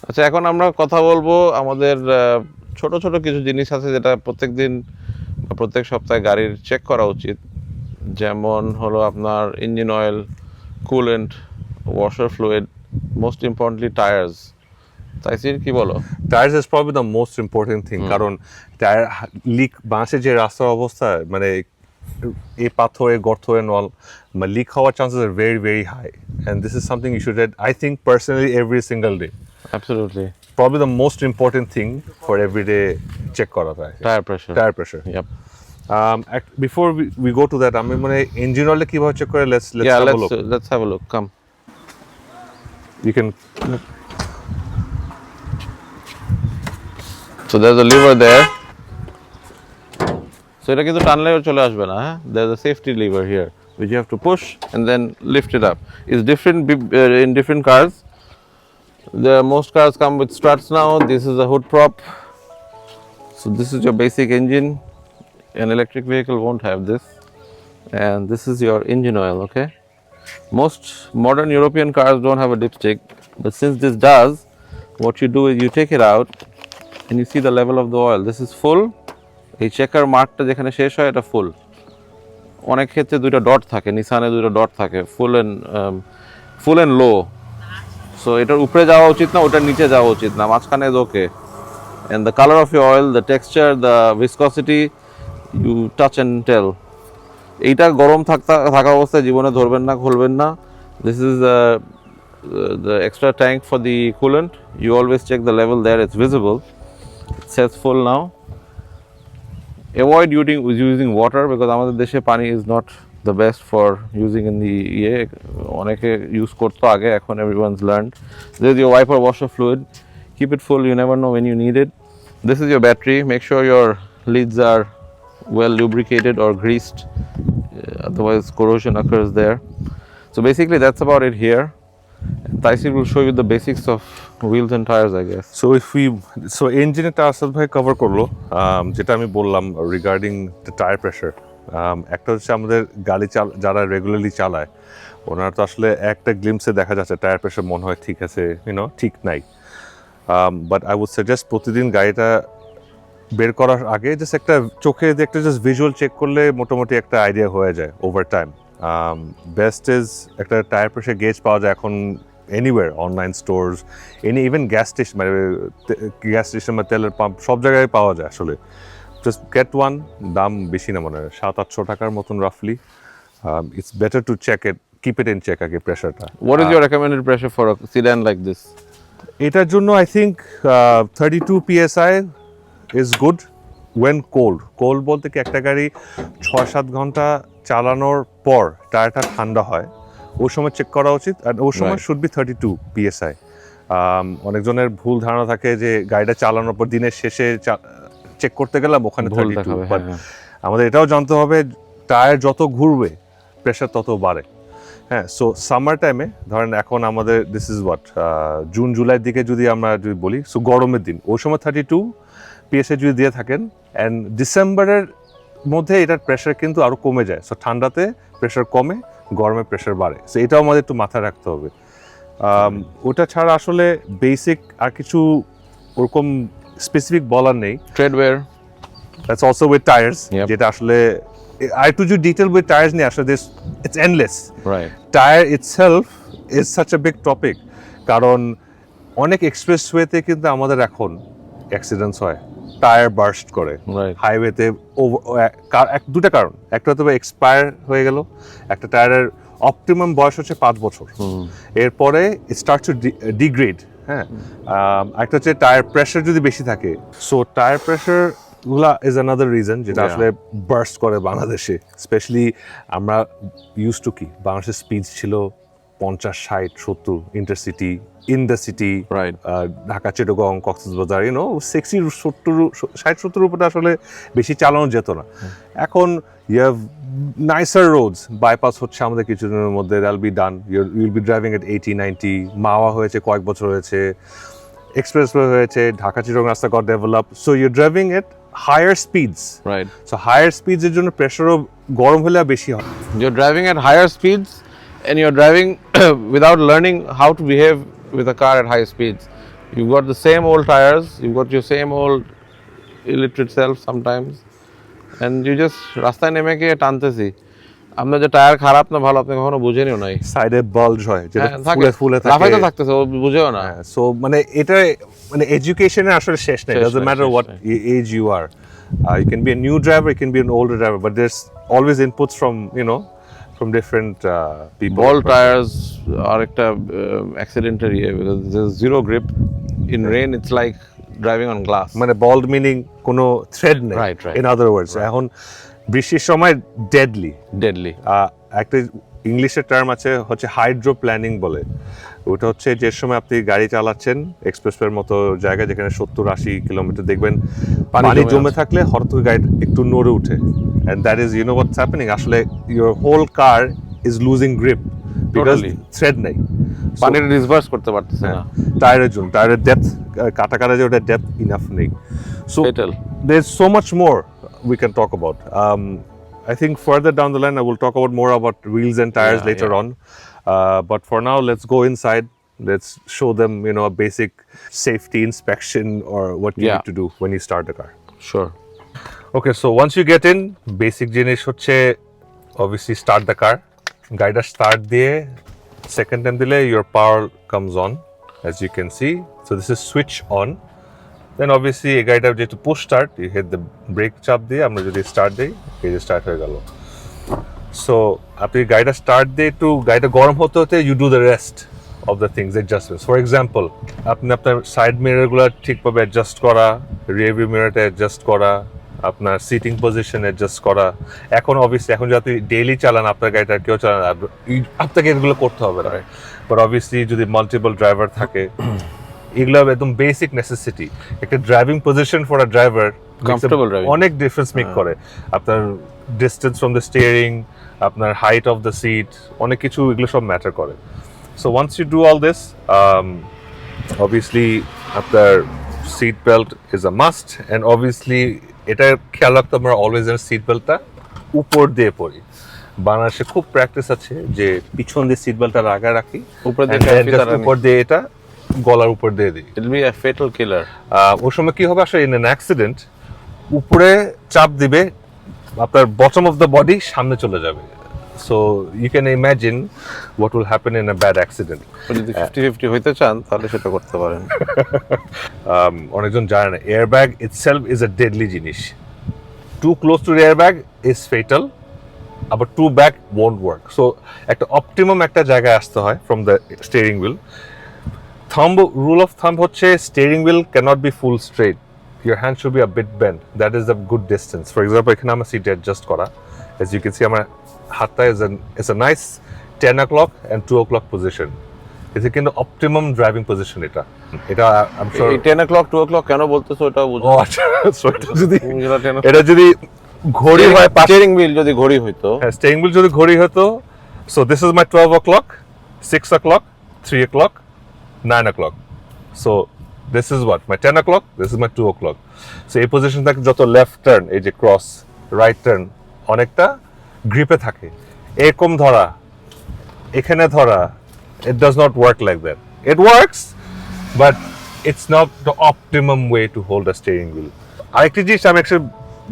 আচ্ছা, এখন আমরা কথা বলবো আমাদের ছোট ছোট কিছু জিনিস আছে যেটা প্রত্যেকদিন বা প্রত্যেক সপ্তাহে গাড়ির চেক করা উচিত। যেমন হলো আপনার engine oil, coolant, washer fluid, most importantly tyres. Taisir কি বলো? Tyres is probably the most important thing, কারণ টায়ার লিক বাংলাদেশের যে রাস্তার অবস্থা, মানে এই পাথরে গর্ত এন্ড অল, লিক হওয়ার চান্সেস আর very very high, and this is something you should I think personally every single day. Absolutely. Probably the most important thing for everyday check করা যায় tyre pressure. Tyre pressure. Yep. Before we go to that, আমি মানে engine oil কিভাবে check করে, let's Yeah, have a look. let's have a look. Come. You can So there's a lever there. So এটা কিন্তু টানলে চলে আসবে না, হ্যাঁ? There's a safety lever here which you have to push and then lift it up. It's different in different cars. Most cars come with struts now. This is a hood prop. So this is your basic engine. An electric vehicle won't have this. And this is your engine oil, okay? Most modern European cars don't have a dipstick, but since this does, what you do is you take it out and you see the level of the oil. This is full. এই checker মার্কটা যেখানে শেষ হয় এটা ফুল। অনেক ক্ষেত্রে দুইটা dot থাকে, নিসানে দুইটা ডট থাকে, ফুল এন্ড লো। সো এটার উপরে যাওয়া উচিত না, ওটার নিচে যাওয়া উচিত না, মাঝখানে okay. And the colour of your oil, the texture, the viscosity, you touch and tell. এইটা গরম থাকা অবস্থায় জীবনে ধরবেন না, খুলবেন না। This is the extra tank for the coolant. You always check the level there, it's visible. It says full now. Avoid using water because আমাদের দেশে পানি is not the best for using in the অনেকে use করতো আগে, এখন everyone's learned. This is your wiper washer fluid. Keep it full, you never know when you need it. This is your battery. Make sure your leads are well lubricated or greased, otherwise corrosion occurs there. So basically that's about it here. Taisir will show you the basics of wheels and tires, I guess. so ইঞ্জিনটা আসাদ ভাই cover করলো, যেটা আমি বললাম regarding the tyre pressure. একটা হচ্ছে আমাদের গাড়ি যারা রেগুলারলি চালায়, ওনার তো আসলে একটা গ্লিমসে দেখা যাচ্ছে টায়ার প্রেশার মনে হয় ঠিক আছে, ঠিক নাই। বাট আই উড সাজেস্ট প্রতিদিন গাড়িটা বের করার আগে জাস্ট একটা চোখে একটা জাস্ট ভিজুয়াল চেক করলে মোটামুটি একটা আইডিয়া হয়ে যায় ওভার টাইম। বেস্ট ইজ একটা টায়ার প্রেশার গেজ পাওয়া যায় এখন anywhere, online stores, even gas station, মানে গ্যাস স্টেশন বা তেলের পাম্প সব জায়গায় পাওয়া যায় আসলে। জাস্ট গেট ওয়ান, দাম বেশি না, মনে হয় 700-800 টাকার মতন রাফলি। It's better to check it, keep it in check আগে প্রেশারটা। What is your recommended pressure for a sedan like this? এটার জন্য I think 32 PSI is good when cold বলতে কি একটা গাড়ি 6-7 ঘন্টা চালানোর পর টায়ারটা ঠান্ডা হয়, ওই সময় চেক করা উচিত। আর ওই সময় শুড বি 32 PSI। অনেকজনের ভুল ধারণা থাকে যে গাড়িটা চালানোর পর দিনের শেষে চেক করতে গেলাম ওখানে 32, বাট আমাদের এটাও জানতে হবে টায়ার যত ঘুরবে প্রেশার তত বাড়ে। হ্যাঁ, সো সামার টাইমে ধরেন এখন আমাদের দিস ইজ হোয়াট জুন জুলাইয়ের দিকে যদি আমরা বলি, সো গরমের দিন ওই সময় 32 PSI যদি দিয়ে থাকেন, অ্যান্ড ডিসেম্বরের মধ্যে এটার প্রেশার কিন্তু আরও কমে যায়। সো ঠান্ডাতে প্রেশার কমে, গরমে প্রেশার বাড়ে। সো এটাও আমাদের একটু মাথায় রাখতে হবে। ওটা ছাড়া আসলে বেসিক আর কিছু ওরকম স্পেসিফিক বলার নেই। ট্রেডওয়্যার, দ্যাটস অলসো উইথ টায়ার্স, যেটা আসলে I to you detail with tires নিয়ে আসলে it's endless. right? Tire itself is such a big topic, কারণ অনেক এক্সপ্রেসওয়েতে কিন্তু আমাদের এখন অ্যাক্সিডেন্টস হয়, টায়ার বার্স্ট করে হাইওয়েতে। দুটা কারণ, একটা হয়তো এক্সপায়ার হয়ে গেল, একটা টায়ারের অপটিমাম বয়স হচ্ছে 5 বছর, এরপরে স্টার্ট টু ডিগ্রেড। হ্যাঁ, একটা হচ্ছে টায়ার প্রেশার যদি বেশি থাকে, সো টায়ার প্রেশার গুলা ইজ আনাদার রিজন যেটা আসলে বার্স্ট করে বাংলাদেশে। স্পেশালি আমরা ইউজ টু কি, বাংলাদেশের স্পিড ছিল 50-60-70 intercity, in the city, Dhaka, Chittagong, Cox's Bazar, 60-70 উপরে আসলে বেশি চালানো যেত না। এখন you have nicer roads, bypass হচ্ছে আমাদের কিছুদিনের মধ্যে, that'll be done, you'll be driving at 80-90, Mawa হয়েছে কয়েক বছর হয়েছে, এক্সপ্রেসওয়ে হয়েছে, ঢাকা চিটাগং রাস্তা got develop, so you driving at higher speeds, right? So higher speeds এর জন্য প্রেসারও গরম হলে বেশি হয়। You're driving at higher speeds and you're driving without learning how to behave with a car at high speeds. You've got the same old tires, you've got your same old illiterate self sometimes, and you just রাস্তায় নেমে গিয়ে টানতেছি। আপনার যে tyre খারাপ না ভালো আপনি কখনো বুঝেনিও নাই। সাইডে বাল্জ হয় যেটা হ্যাঁ, থাকে। ফুলে ফুলে থাকে, লাফাইতে থাকতেছে, ও বুঝেও না। সো মানে এটা মানে এডুকেশনের আসলে শেষ নেই, শেষ doesn't নাই, matter শেষ what নাই। age you are. You can be a new driver, you can be an older driver, but there's always inputs from from different people. Ball tires are একটা accidental because there's zero grip. In rain it's like driving on glass. মানে bald meaning কোনো thread নেই, Right, right. in other words. এখন বৃষ্টির সময় deadly, Deadly. একটা ইংলিশের term আছে হচ্ছে হাইড্রো প্ল্যানিং বলে। ওটা হচ্ছে যে সময় আপনি গাড়ি চালাচ্ছেন এক্সপ্রেসওয়ের মতো জায়গায় যেখানে 70-80 কিলোমিটার দেখবেন পানি জমে থাকলে হঠাৎ করে গাড়ি একটু নড়ে উঠে, and that is what's happening. আসলে your whole car is losing grip because Totally. Thread নেই, পানির রিভার্স করতে পারতেছে না। টায়ারের জন্য টায়ারের ডেপথ কাটা কাটা যে ওটা ডেপথ ইনাফ নেই। So Fatal. there's so much more we can talk about. I think further down the line I will talk about more about wheels and tires Yeah, later yeah. on. But for now, let's go inside. Let's show them, a basic safety inspection or what you Yeah. need to do when you start the car. Sure. Okay, so once you get in, basic জিনিস হচ্ছে obviously start the car. গাড়িটা start দিয়ে second time দিলে your power comes on, as you can see. So this is switch on. Then obviously এই গাড়িটা যেহেতু push start, you hit the brake চাপ দিয়ে আমরা যদি start দিই, এই যে start হয়ে গেল। So আপনি গাড়িটা start দিয়ে একটু গাড়িটা গরম হতে হতে you do the rest of the things, adjustments. For example, আপনি আপনার সাইড মিররগুলো ঠিকভাবে অ্যাডজাস্ট করা, রিয়ার ভিউ মিররটা অ্যাডজাস্ট করা, আপনার সিটিং পজিশন অ্যাডজাস্ট করা। এখন অবভিয়াসলি এখন যদি ডেইলি চালান আপনার গাড়িটা কেউ চালান, আপনাকে এগুলো করতে হবে না। বাট অবভিয়াসলি যদি মাল্টিপল ড্রাইভার থাকে, এগুলো একদম বেসিক নেসেসিটি। একটা driving position for a driver Comfortable driving. অনেক ডিফারেন্স মেক করে। আপনার ডিস্টেন্স ফ্রম দ্য স্টিয়ারিং, আপনার হাইট অফ দ্য সিট, অনেক কিছু এগুলো সব ম্যাটার করে। So once you do all this, obviously আপনার seat belt is a must, and obviously এটা খেয়াল রাখতে আমরা অলওয়েজ এর সিট বেল্টটা উপর দিয়ে পরি। বাংলাদেশে খুব প্র্যাকটিস আছে যে পিছন দিয়ে সিট বেল্টটা আগা রাখি, উপর দিয়ে and then ফিতা just রাখি। উপর দিয়ে এটা গলার উপর দিয়ে দিই। It'll be a fatal killer. ওই সময় কি হবে আসলে, ইন অ্যান অ্যাক্সিডেন্ট উপরে চাপ দিবে, আপনার বটম অফ দ্য বডি সামনে চলে যাবে। So you can imagine what will happen in a bad accident. যদি 50-50 হইতে চান তাহলে সেটা করতে পারেন। অনেকজন জানে না airbag itself is a deadly জিনিস। Too close to airbag is fatal, আবার too back won't work. So একটা অপটিমাম একটা জায়গায় আসতে হয় from the steering wheel. Rule of thumb হচ্ছে steering wheel cannot be full straight, your hand should be a bit bent. That is a good distance. For example, এখানে আমার seat adjust করা, as you can see আমার হাতটা is a nice 10 o'clock and 2 o'clock position. It's কিন্তু optimum driving position এটা I'm sure এই 10 o'clock 2 o'clock কেন বলতেছো ওটা বুঝো। ও আচ্ছা, so এটা যদি তুমি যেটা 10 o'clock এটা যদি ঘড়ি হয় স্টিয়ারিং হুইল যদি ঘড়ি হইতো, স্টিয়ারিং হুইল যদি ঘড়ি হতো, so this is my 12 o'clock, 6 o'clock, 3 o'clock, 9 o'clock. So this is what my 10 o'clock, this is my 2 o'clock. So এই পজিশন থাকে যত লেফট টার্ন, এই যে ক্রস রাইট টার্ন অনেকটা গ্রিপে থাকে। এরকম ধরা, এখানে ধরা, it does not work like that. It works, but it's not the optimum way to hold a steering wheel. আরেকটা জিনিস আমি actually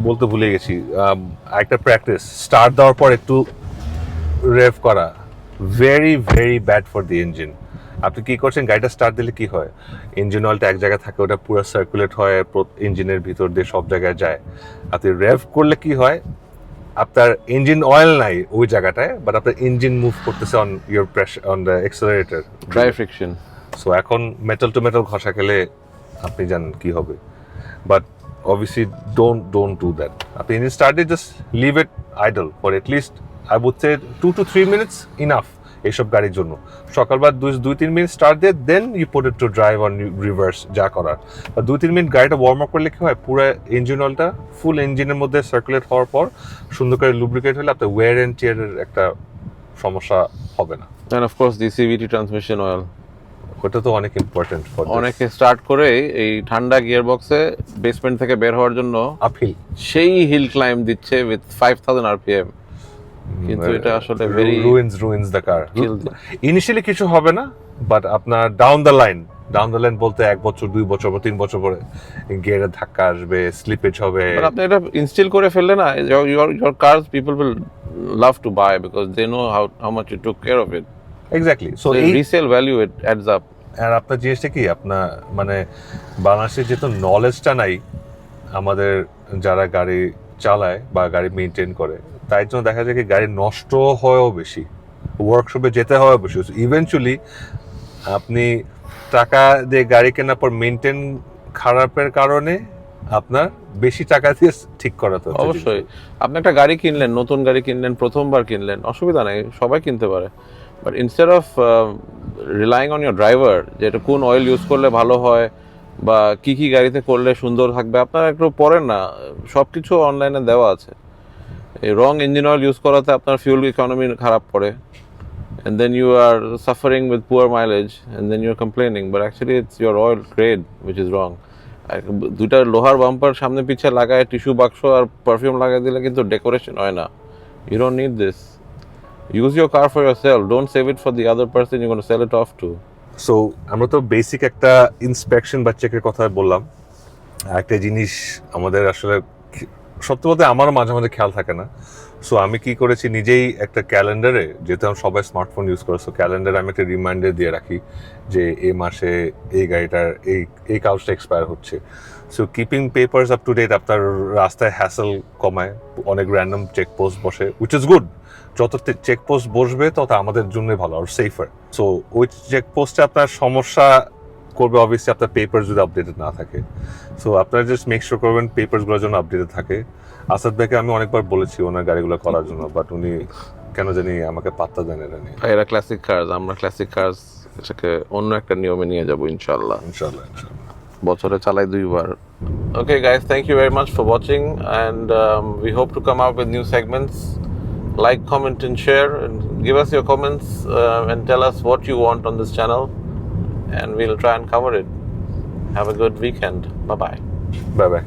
বলতে ভুলে গেছি, একটা প্র্যাকটিস স্টার্ট দেওয়ার পর একটু রেভ করা, very very bad for the engine. আপনি কি করছেন, গাড়িটা স্টার্ট দিলে কি হয়, ইঞ্জিন অয়েলটা এক জায়গায় থাকে, ওটা পুরো সার্কুলেট হয় ইঞ্জিনের ভিতর দিয়ে সব জায়গায় যায়। আপনি রেভ করলে কি হয়, আপনার ইঞ্জিন অয়েল নাই ওই জায়গাটায়, বাট আপনার ইঞ্জিন মুভ করতেছে on your pressure on the accelerator, dry friction. So এখন মেটাল টু মেটাল ঘষা খেলে আপনি জানেন কি হবে। But obviously don't do that. আপনি ইঞ্জিন স্টার্ট দিয়ে just leave it idle for at least I would say 2 to 3 minutes enough এইসব গাড়ির জন্য। সকালবার 2-3 মিনিট স্টার্ট দিয়ে then you put it to drive on reverse যা করার। 2-3 মিনিট গাড়িটা ওয়ার্ম আপ করলে কি হয়, পুরো ইঞ্জিন অয়েলটা ফুল ইঞ্জিনের মধ্যে সার্কুলেট হওয়ার পর সুন্দর করে লুব্রিকেট হলে আপনার ওয়্যার অ্যান্ড টিয়ারের একটা সমস্যা হবে না। And of course the CVT transmission oil, ওটা তো অনেক ইম্পর্টেন্ট ফর অনেকে স্টার্ট করে এই ঠান্ডা গিয়ার বক্সে বেসমেন্ট থেকে বের হওয়ার জন্য আপহিল সেই হিল ক্লাইম্ব দিচ্ছে উইথ 5000 rpm, কিন্তু এটা আসলে very ruins the car. Kill the- initially কিছু হবে না, বাট আপনার down the line down the line বলতে 1 বছর 2 বছর বা 3 বছর পরে গিয়ারের ধাক্কা আসবে, স্লিপেজ হবে। But আপনি এটা ইনস্টল করে ফেললে না, your cars people will love to buy because they know how much you took care of it. Exactly. So So এই in resale value it adds up. আর আপনার জিনিসটা কি, আপনার মানে বাংলাদেশে যেহেতু নলেজটা নাই আমাদের যারা গাড়ি চালায় বা গাড়ি মেনটেন করে, তাই জন্য দেখা যায় কি গাড়ি নষ্ট হয়ও বেশি, ওয়ার্কশপে যেতে হয় বেশি। ইভেনচুয়ালি আপনি টাকা দিয়ে গাড়ি কেনার পর মেনটেন খারাপের কারণে আপনার বেশি টাকা দিয়ে ঠিক করাতে হচ্ছে। অবশ্যই আপনি একটা গাড়ি কিনলেন, নতুন গাড়ি কিনলেন, প্রথমবার কিনলেন, অসুবিধা নেই, সবাই কিনতে পারে। But instead of relying on your driver, যে এটা কোন অয়েল ইউজ করলে ভালো হয় বা কি কি গাড়িতে করলে সুন্দর থাকবে, আপনারা একটু পড়েন না, সব কিছু অনলাইনে দেওয়া আছে। এই রং ইঞ্জিন অয়েল ইউজ করাতে আপনার ফিউল ইকোনমি খারাপ পড়ে, and then you are suffering with poor mileage and then you're complaining, but actually it's your oil grade which is wrong. দুইটা লোহার বাম্পার সামনে পিছে লাগায় টিস্যু বাক্স আর পারফিউম লাগাই দিলে কিন্তু ডেকোরেশন হয় না। You don't need this. Use your car for yourself. Don't save it for the other person you're going to sell it off to. So আমরা তো বেসিক একটা ইন্সপেকশন বা চেকের কথা বললাম। একটা জিনিস আমাদের আসলে সত্যি বলতে আমারও মাঝে মাঝে খেয়াল থাকে না। সো আমি কি করেছি, নিজেই একটা ক্যালেন্ডারে, যেহেতু আমি সবাই স্মার্টফোন ইউজ করে, সো ক্যালেন্ডারে আমি একটা রিমাইন্ডার দিয়ে রাখি যে এই মাসে এই গাড়িটার এই কাগজটা এক্সপায়ার হচ্ছে। So keeping papers up to date আপনার রাস্তায় হ্যাসেল কমায়, অনেক র্যান্ডম চেকপোস্ট বসে, উইচ ইজ গুড। যত চেকপোস্ট বসবে তত আমাদের জন্য ভালো আর সেফার। সো ওই চেকপোস্টে আপনার সমস্যা করবে অবভিয়াসলি আপনার পেপার যদি আপডেটেড না থাকে। সো আপনারা জাস্ট মেক শিওর করবেন পেপারসগুলোর জন্য আপডেটেড থাকে। আসাদ ভাইকে আমি অনেকবার বলেছি ওনার গাড়িগুলো করার জন্য, বাট উনি কেন জানি আমাকে পাত্তা দেন এটা নিয়ে। এরা ক্লাসিক কার্স, আমরা ক্লাসিক কার্স এটাকে অন্য একটা নিয়মে নিয়ে যাব ইনশাআল্লাহ। ইনশাআল্লাহ। বছরে চালাই 2 বার। Okay guys, thank you very much for watching, and we hope to come up with new segments. Like, comment and share, and give us your comments and tell us what you want on this channel, and we'll try and cover it. Have a good weekend. Bye bye. Bye bye.